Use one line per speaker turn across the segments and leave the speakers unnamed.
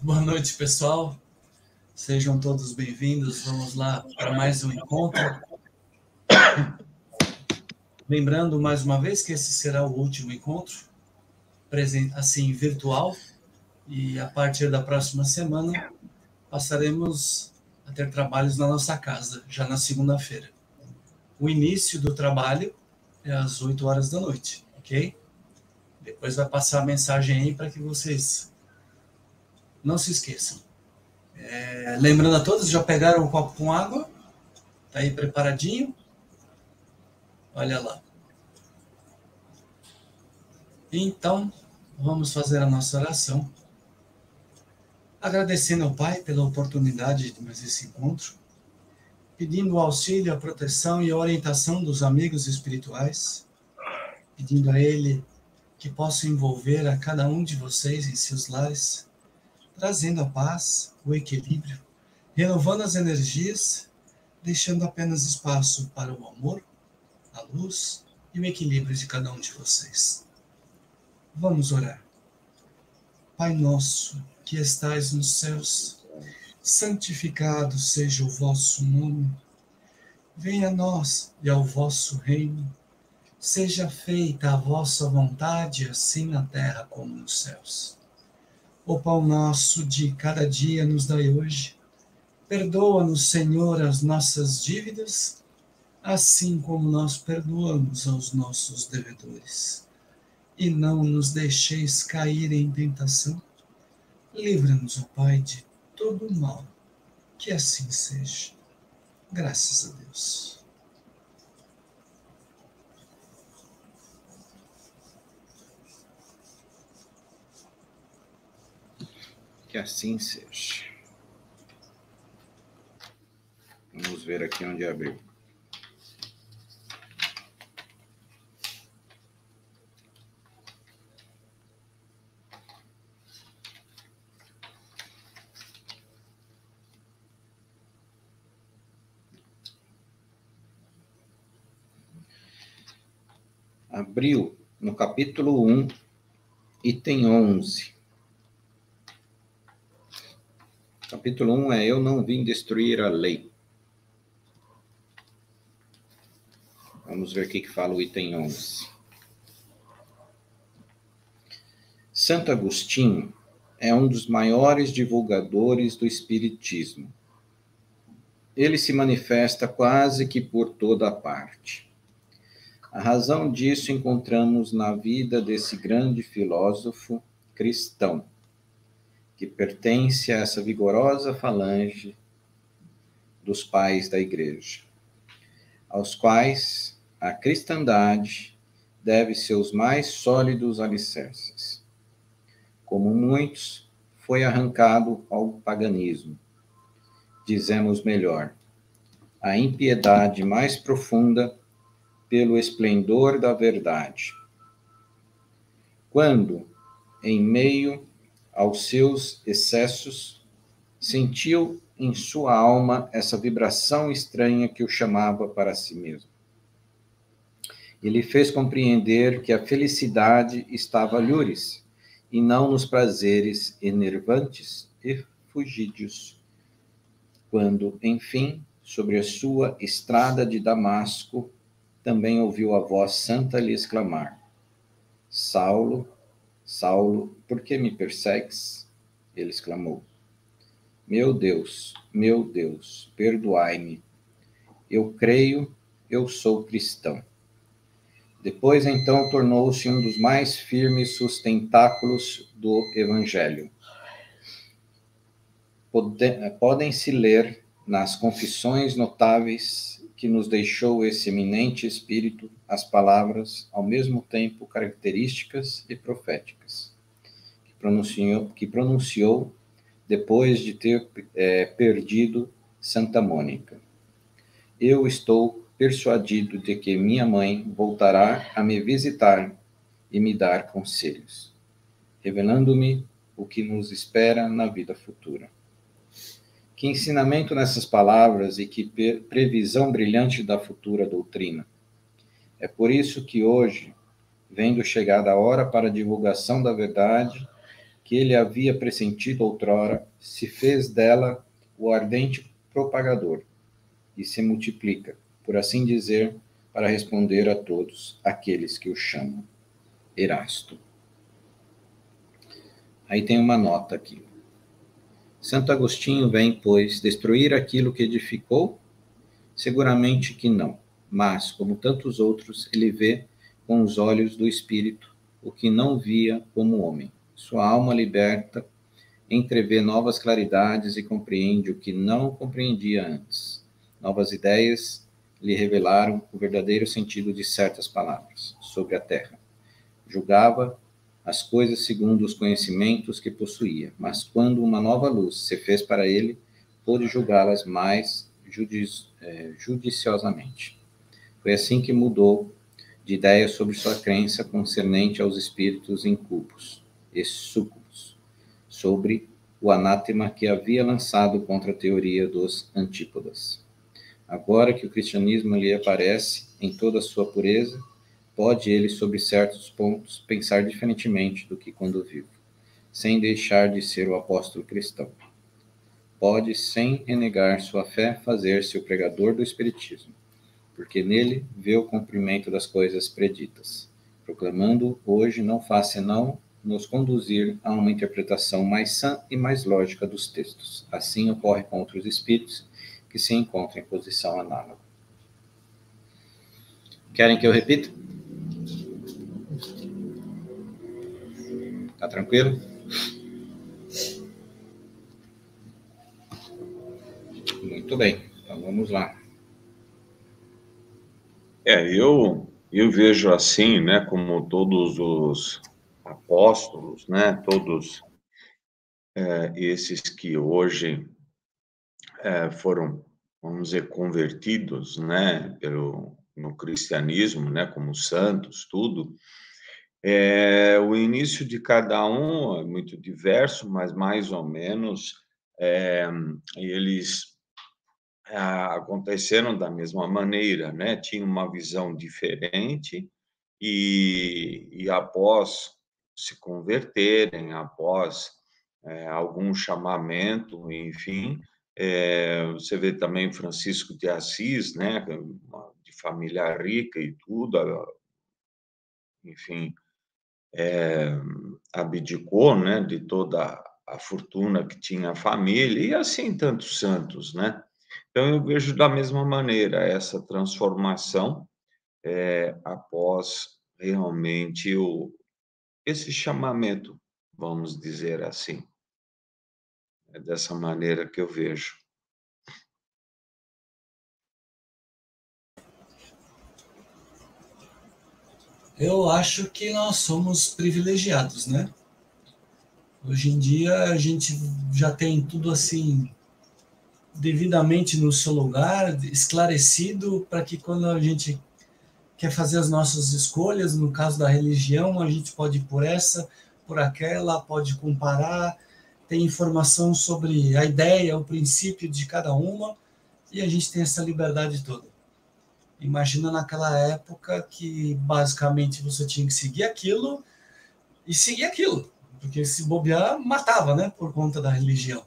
Boa noite, pessoal. Sejam todos bem-vindos. Vamos lá para mais um encontro. Lembrando mais uma vez que esse será o último encontro, assim, virtual, e a partir da próxima semana passaremos a ter trabalhos na nossa casa, já na segunda-feira. O início do trabalho é às 8 horas da noite, ok? Depois vai passar a mensagem aí para que vocês não se esqueçam. Lembrando a todos, já pegaram um copo com água? Tá aí preparadinho? Olha lá. Então, vamos fazer a nossa oração. Agradecendo ao Pai pela oportunidade de mais esse encontro, pedindo o auxílio, a proteção e a orientação dos amigos espirituais, pedindo a Ele que possa envolver a cada um de vocês em seus lares, trazendo a paz, o equilíbrio, renovando as energias, deixando apenas espaço para o amor, a luz e o equilíbrio de cada um de vocês. Vamos orar. Pai nosso, que estais nos céus, santificado seja o vosso nome. Venha a nós e ao vosso reino. Seja feita a vossa vontade, assim na terra como nos céus. O pão nosso de cada dia nos dai hoje. Perdoa-nos, Senhor, as nossas dívidas, assim como nós perdoamos aos nossos devedores. E não nos deixeis cair em tentação. Livra-nos, ó Pai, de todo o mal. Que assim seja. Graças a Deus.
Que assim seja. Vamos ver aqui onde abriu. Abriu no capítulo 1, item 11. Capítulo 1 é Eu não vim destruir a lei. Vamos ver o que fala o item 11. Santo Agostinho é um dos maiores divulgadores do Espiritismo. Ele se manifesta quase que por toda parte. A razão disso encontramos na vida desse grande filósofo cristão, que pertence a essa vigorosa falange dos pais da Igreja, aos quais a cristandade deve seus mais sólidos alicerces. Como muitos, foi arrancado ao paganismo. Dizemos melhor, a impiedade mais profunda pelo esplendor da verdade. Quando, em meio aos seus excessos, sentiu em sua alma essa vibração estranha que o chamava para si mesmo. Ele fez compreender que a felicidade estava alhures, e não nos prazeres enervantes e fugídios. Quando, enfim, sobre a sua estrada de Damasco, também ouviu a voz santa lhe exclamar: Saulo, Saulo, por que me persegues? Ele exclamou: meu Deus, perdoai-me. Eu creio, eu sou cristão. Depois, então, tornou-se um dos mais firmes sustentáculos do Evangelho. Podem-se ler nas confissões notáveis que nos deixou esse eminente espírito as palavras, ao mesmo tempo características e proféticas, que pronunciou depois de ter perdido Santa Mônica. Eu estou persuadido de que minha mãe voltará a me visitar e me dar conselhos, revelando-me o que nos espera na vida futura. Que ensinamento nessas palavras e que previsão brilhante da futura doutrina. É por isso que hoje, vendo chegada a hora para a divulgação da verdade, que ele havia pressentido outrora, se fez dela o ardente propagador e se multiplica, por assim dizer, para responder a todos aqueles que o chamam. Erasto. Aí tem uma nota aqui. Santo Agostinho vem, pois, destruir aquilo que edificou? Seguramente que não, mas, como tantos outros, ele vê com os olhos do espírito o que não via como homem. Sua alma liberta entrevê novas claridades e compreende o que não compreendia antes. Novas ideias lhe revelaram o verdadeiro sentido de certas palavras sobre a terra. Julgava as coisas segundo os conhecimentos que possuía, mas quando uma nova luz se fez para ele, pôde julgá-las mais judiciosamente. Foi assim que mudou de ideia sobre sua crença concernente aos espíritos incubos e súcubos, sobre o anátema que havia lançado contra a teoria dos antípodas. Agora que o cristianismo lhe aparece em toda a sua pureza, pode ele, sob certos pontos, pensar diferentemente do que quando vivo, sem deixar de ser o apóstolo cristão. Pode, sem renegar sua fé, fazer-se o pregador do Espiritismo, porque nele vê o cumprimento das coisas preditas. Proclamando hoje não faz senão nos conduzir a uma interpretação mais sã e mais lógica dos textos. Assim ocorre com outros espíritos que se encontram em posição análoga. Querem que eu repita? Tá tranquilo? Muito bem, então vamos lá.
Eu vejo assim, né, como todos os apóstolos, né, todos esses que hoje foram, vamos dizer, convertidos, né, no cristianismo, né, como santos, tudo. O início de cada um é muito diverso, mas mais ou menos eles aconteceram da mesma maneira, né? Tinham uma visão diferente e após se converterem, após algum chamamento, enfim, você vê também Francisco de Assis, né? De família rica e tudo, enfim, abdicou, né, de toda a fortuna que tinha a família, e assim tantos santos, né? Então, eu vejo da mesma maneira essa transformação após realmente esse chamamento, vamos dizer assim. É dessa maneira que eu vejo.
Eu acho que nós somos privilegiados, né? Hoje em dia a gente já tem tudo assim devidamente no seu lugar, esclarecido, para que quando a gente quer fazer as nossas escolhas, no caso da religião, a gente pode ir por essa, por aquela, pode comparar, tem informação sobre a ideia, o princípio de cada uma, e a gente tem essa liberdade toda. Imagina naquela época que basicamente você tinha que seguir aquilo e seguir aquilo, porque se bobear, matava, né, por conta da religião.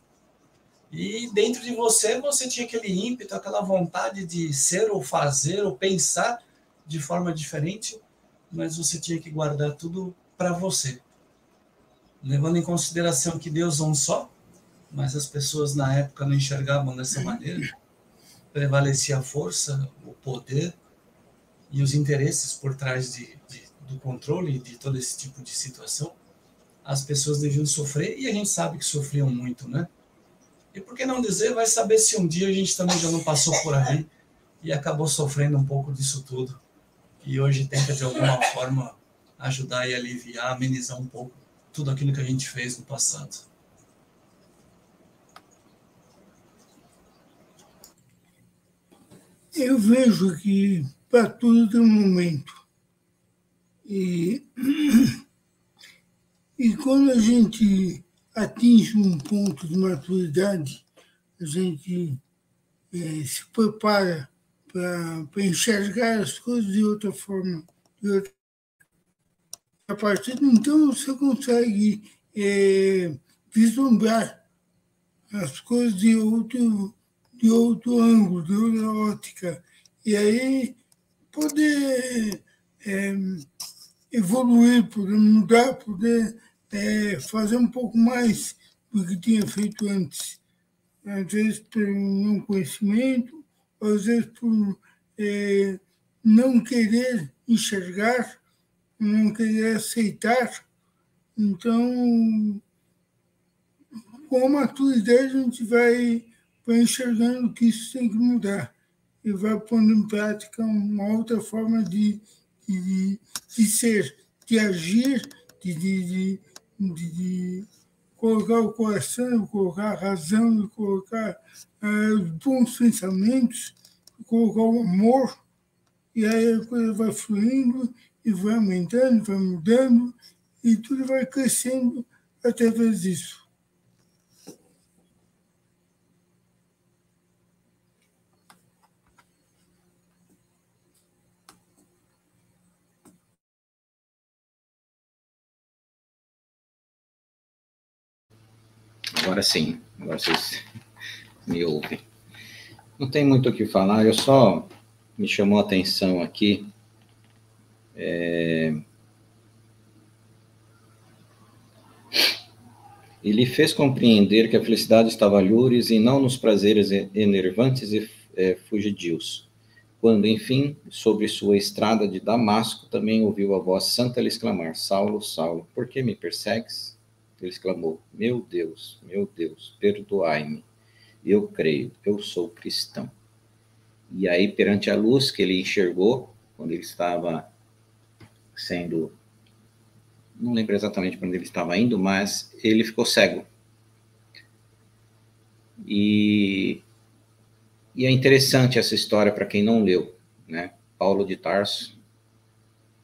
E dentro de você, você tinha aquele ímpeto, aquela vontade de ser ou fazer ou pensar de forma diferente, mas você tinha que guardar tudo para você. Levando em consideração que Deus é um só, mas as pessoas na época não enxergavam dessa maneira, prevalecia a força, o poder e os interesses por trás do controle de todo esse tipo de situação. As pessoas deviam sofrer, e a gente sabe que sofriam muito, né? E por que não dizer, vai saber se um dia a gente também já não passou por aí e acabou sofrendo um pouco disso tudo. E hoje tenta, de alguma forma, ajudar e aliviar, amenizar um pouco tudo aquilo que a gente fez no passado.
Eu vejo que para tudo tem um momento. E quando a gente atinge um ponto de maturidade, a gente se prepara para enxergar as coisas de outra forma. A partir de então, você consegue vislumbrar as coisas de outro ângulo, de outra ótica. E aí poder evoluir, poder mudar, poder fazer um pouco mais do que tinha feito antes. Às vezes por não conhecimento, às vezes por não querer enxergar, não querer aceitar. Então, com a maturidade, a gente vai enxergando que isso tem que mudar e vai pondo em prática uma outra forma de ser, de agir, de colocar o coração, colocar a razão, colocar os bons pensamentos, colocar o amor, e aí a coisa vai fluindo e vai aumentando, vai mudando, e tudo vai crescendo através disso.
Agora sim, agora vocês me ouvem. Não tem muito o que falar, eu só me chamou a atenção aqui. Ele fez compreender que a felicidade estava a lures e não nos prazeres enervantes e fugidios. Quando, enfim, sobre sua estrada de Damasco, também ouviu a voz santa lhe exclamar: Saulo, Saulo, por que me persegues? Ele exclamou: meu Deus, perdoai-me. Eu creio, eu sou cristão. E aí, perante a luz que ele enxergou, quando ele estava sendo... Não lembro exatamente para onde ele estava indo, mas ele ficou cego. E é interessante essa história para quem não leu, né? Paulo de Tarso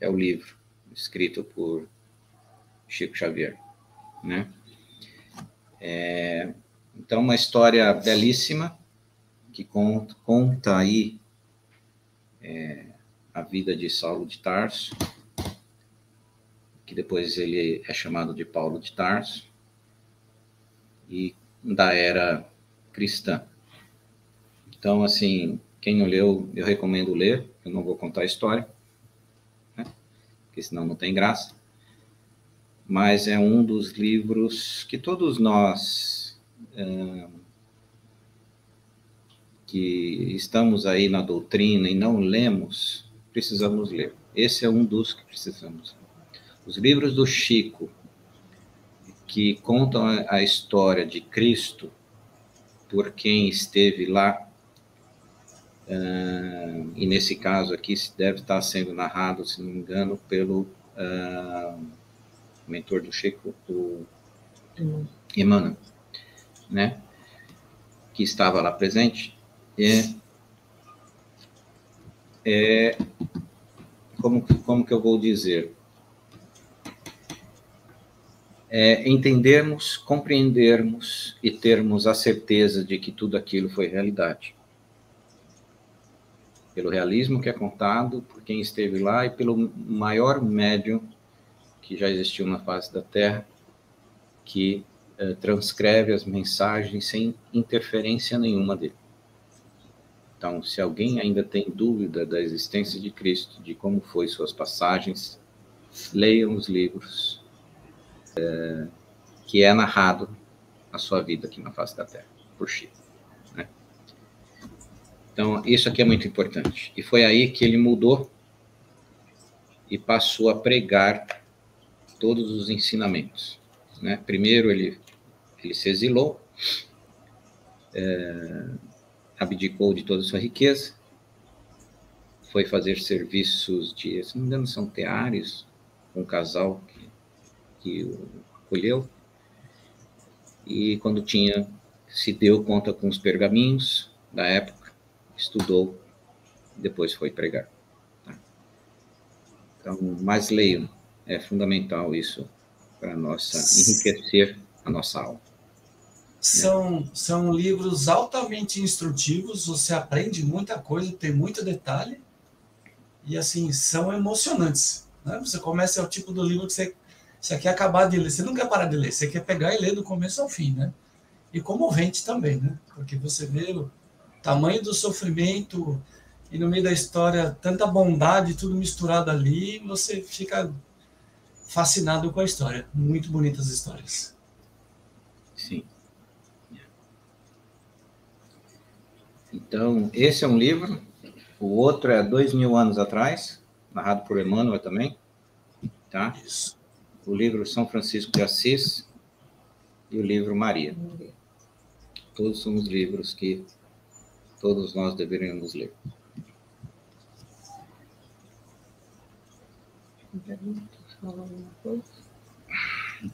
é o livro escrito por Chico Xavier, né? Então, uma história belíssima que conta aí a vida de Saulo de Tarso, que depois ele é chamado de Paulo de Tarso, e da era cristã. Então, assim, quem não leu, eu recomendo ler. Eu não vou contar a história, né? Porque senão não tem graça. Mas é um dos livros que todos nós que estamos aí na doutrina e não lemos, precisamos ler. Esse é um dos que precisamos ler. Os livros do Chico, que contam a história de Cristo por quem esteve lá, e nesse caso aqui deve estar sendo narrado, se não me engano, pelo mentor do Chico, o Emmanuel, né? Que estava lá presente. Como que eu vou dizer? Entendermos, compreendermos e termos a certeza de que tudo aquilo foi realidade. Pelo realismo que é contado, por quem esteve lá e pelo maior médium que já existiu na face da Terra, que transcreve as mensagens sem interferência nenhuma dele. Então, se alguém ainda tem dúvida da existência de Cristo, de como foi suas passagens, leiam os livros que é narrado a sua vida aqui na face da Terra, por Chico, né? Então, isso aqui é muito importante. E foi aí que ele mudou e passou a pregar todos os ensinamentos, né? Primeiro, ele se exilou, abdicou de toda a sua riqueza, foi fazer serviços de, se não me engano, são teários, um casal que o acolheu, e quando se deu conta com os pergaminhos da época, estudou, depois foi pregar. Tá? Então, mas leiam, é fundamental isso para enriquecer a nossa alma.
São livros altamente instrutivos, você aprende muita coisa, tem muito detalhe, e assim, são emocionantes, né? Você começa, é o tipo do livro que você Você quer acabar de ler, você não quer parar de ler, você quer pegar e ler do começo ao fim, né? E comovente também, né? Porque você vê o tamanho do sofrimento e no meio da história tanta bondade, tudo misturado ali, você fica fascinado com a história. Muito bonitas histórias.
Sim. Então, esse é um livro. O outro é 2000 anos atrás, narrado por Emmanuel também. Tá?
Isso.
O livro São Francisco de Assis e o livro Maria. Todos são os livros que todos nós deveríamos ler.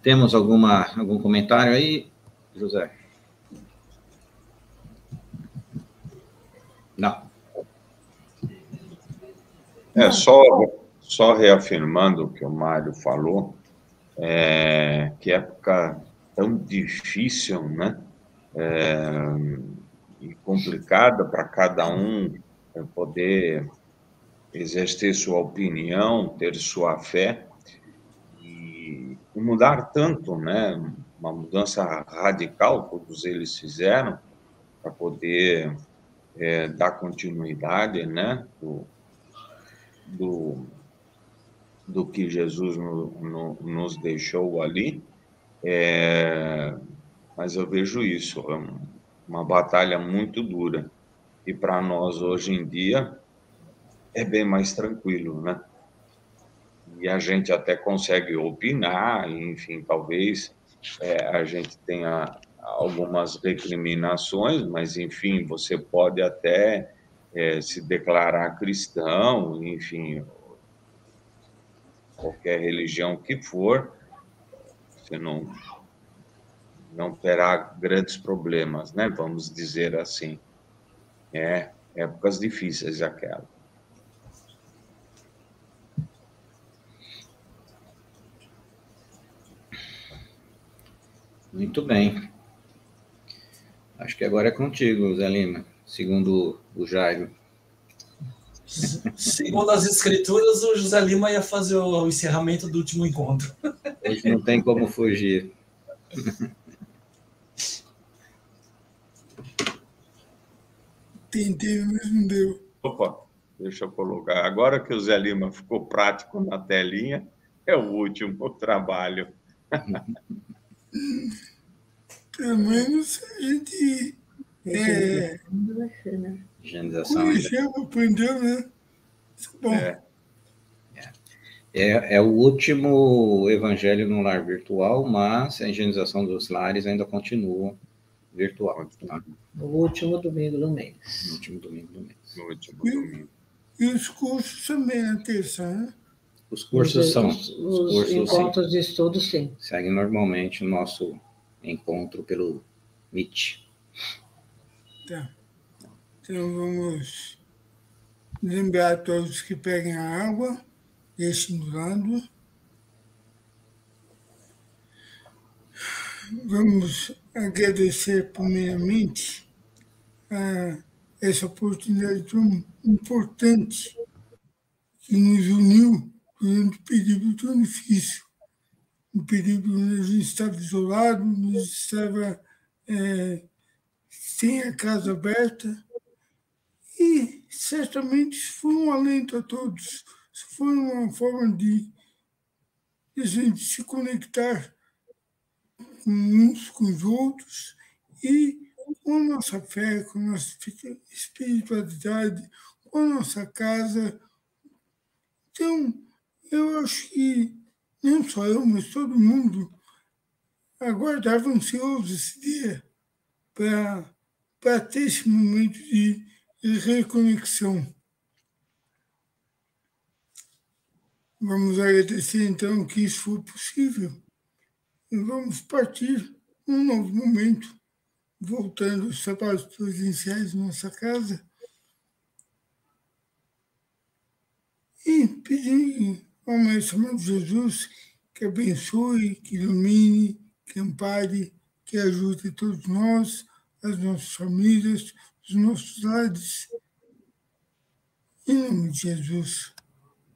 Temos algum comentário aí, José? Não.
Só reafirmando o que o Mário falou, que época tão difícil, né? E complicada para cada um poder exercer sua opinião, ter sua fé e mudar tanto, né? Uma mudança radical, todos eles fizeram, para poder dar continuidade, né? Do que Jesus nos deixou ali. Mas eu vejo isso, uma batalha muito dura. E para nós, hoje em dia, é bem mais tranquilo, né? E a gente até consegue opinar, enfim, talvez a gente tenha algumas recriminações, mas, enfim, você pode até se declarar cristão, enfim, qualquer religião que for, você não terá grandes problemas, né? Vamos dizer assim. Épocas difíceis aquela.
Muito bem. Acho que agora é contigo, Zé Lima, segundo o Jairo.
Segundo as escrituras, o José Lima ia fazer o encerramento do último encontro.
Hoje não tem como fugir.
Tentei, mas não deu.
Opa, deixa eu colocar. Agora que o Zé Lima ficou prático na telinha, é o último trabalho.
Pelo menos a gente
Higienização.
conheceu, aprendeu, né? Bom.
É o último evangelho no lar virtual, mas a higienização dos lares ainda continua virtual. Tá?
No último domingo do mês.
No último domingo do mês.
No último domingo.
E os cursos também na terça, né?
Os cursos são...
Os encontros de estudo, sim.
Seguem normalmente o nosso encontro pelo Meet.
Tá. Então vamos lembrar a todos que peguem a água, deixem do lado. Vamos agradecer primeiramente essa oportunidade tão importante que nos uniu durante um período tão difícil, um período onde a gente estava isolado, nós estava sem a casa aberta, e certamente isso foi um alento a todos, isso foi uma forma de a gente se conectar uns com os outros e com a nossa fé, com a nossa espiritualidade, com a nossa casa. Então, eu acho que não só eu, mas todo mundo aguardava ansioso esse dia para ter esse momento de reconexão. Vamos agradecer, então, que isso foi possível. E vamos partir num novo momento, voltando aos trabalhos presenciais na nossa casa e pedir ao Mestre Amado Jesus que abençoe, que ilumine, que ampare, que ajude todos nós, as nossas famílias, os nossos lares. Em nome de Jesus,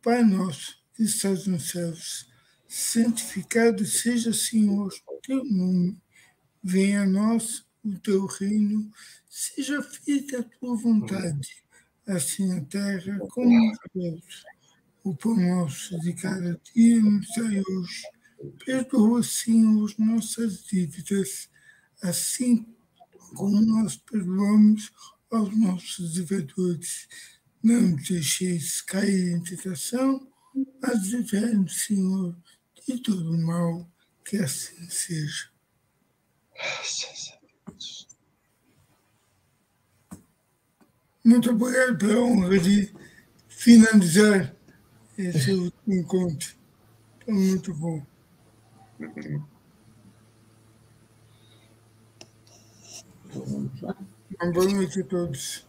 Pai nosso, que estás nos céus, santificado seja, Senhor, o teu nome. Venha a nós o teu reino, seja feita a tua vontade, assim na terra como nos céus. O pão nosso de cada dia nos dai hoje. Perdoa, Senhor, nossas dívidas, assim como nós perdoamos aos nossos devedores. Não nos deixeis cair em tentação, mas livrai-nos, Senhor, de todo mal, que assim seja. Muito obrigado pela honra de finalizar esse último encontro. Foi muito bom. Uma boa noite a todos.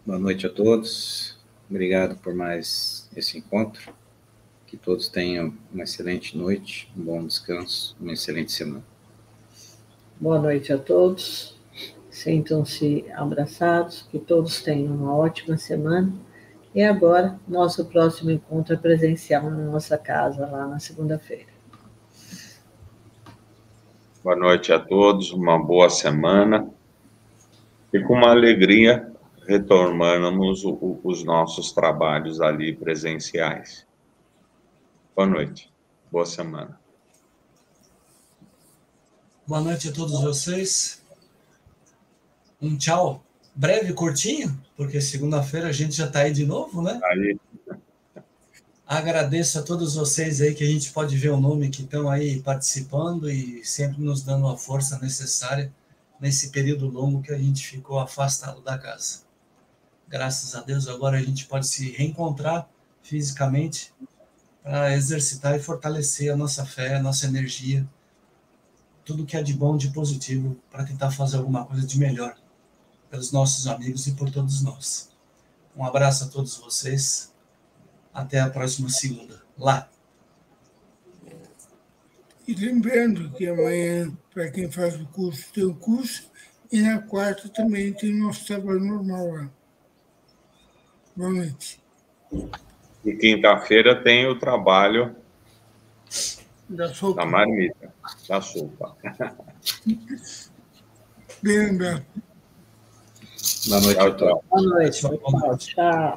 Boa noite a todos. Obrigado por mais esse encontro. Que todos tenham uma excelente noite, um bom descanso, uma excelente semana.
Boa noite a todos. Sintam-se abraçados, que todos tenham uma ótima semana. E agora, nosso próximo encontro é presencial na nossa casa, lá na segunda-feira.
Boa noite a todos, uma boa semana. E com uma alegria retornamos os nossos trabalhos ali presenciais. Boa noite, boa semana.
Boa noite a todos vocês. Um tchau breve, curtinho, porque segunda-feira a gente já está aí de novo, né?
Aí.
Agradeço a todos vocês aí que a gente pode ver o nome que estão aí participando e sempre nos dando a força necessária nesse período longo que a gente ficou afastado da casa. Graças a Deus, agora a gente pode se reencontrar fisicamente para exercitar e fortalecer a nossa fé, a nossa energia, tudo que é de bom, de positivo, para tentar fazer alguma coisa de melhor pelos nossos amigos e por todos nós. Um abraço a todos vocês. Até a próxima segunda. Lá.
E lembrando que amanhã, para quem faz o curso, tem o curso, e na quarta também tem o nosso trabalho normal lá. Boa noite.
E quinta-feira tem o trabalho
Da sopa.
da marmita, da sopa.
Bem lembrado.
Boa noite a todos.
Boa noite. Tchau.